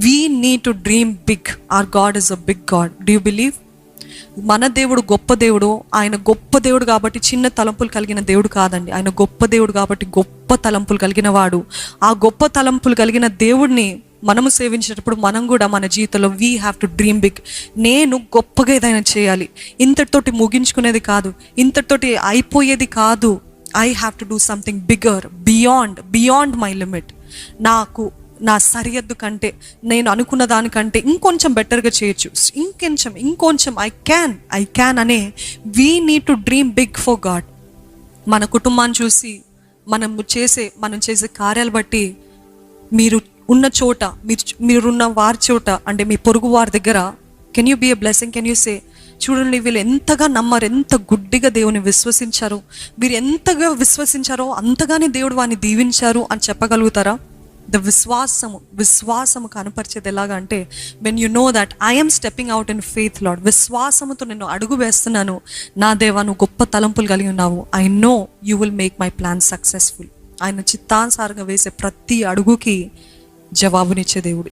We need to dream big. Our god is a big god. Do you believe? మన దేవుడు గొప్ప దేవుడు. ఆయన గొప్ప దేవుడు కాబట్టి చిన్న తలంపులు కలిగిన దేవుడు కాదండి. ఆయన గొప్ప దేవుడు కాబట్టి గొప్ప తలంపులు కలిగిన వాడు. ఆ గొప్ప తలంపులు కలిగిన దేవుడిని మనము సేవించేటప్పుడు మనం కూడా మన జీవితంలో we have to dream big. నేను గొప్పగా ఏదైనా చేయాలి, ఇంతటితోటి ముగించుకునేది కాదు, ఇంతటితోటి అయిపోయేది కాదు. I have to do something bigger, beyond my limit. నాకు నా సరిహద్దు కంటే, నేను అనుకున్న దానికంటే ఇంకొంచెం బెటర్గా చేయొచ్చు, ఇంకొంచెం ఐ క్యాన్ అనే we need to dream big for god. మన కుటుంబాన్ని చూసి మనం చేసే కార్యాలు బట్టి మీరు ఉన్న చోట, మీరున్న వారి చోట, అంటే మీ పొరుగు వారి దగ్గర can you be a blessing? Can you say, చూడండి వీళ్ళు ఎంతగా నమ్మారు, ఎంత గుడ్డిగా దేవుని విశ్వసించారు, వీరు ఎంతగా విశ్వసించారో అంతగానే దేవుడు వారిని దీవించారు అని చెప్పగలుగుతారా? విశ్వాసము కనపరిచేది ఎలాగా అంటే, when you know that I'm stepping out in faith lord, విశ్వాసముతో నేను అడుగు వేస్తున్నాను, నా దేవా నువ్వు గొప్ప తలంపులు కలిగి ఉన్నావు, I know you will make my plan successful. ఆయన చిత్తానుసారంగా వేసే ప్రతి అడుగుకి జవాబునిచ్చే దేవుడు.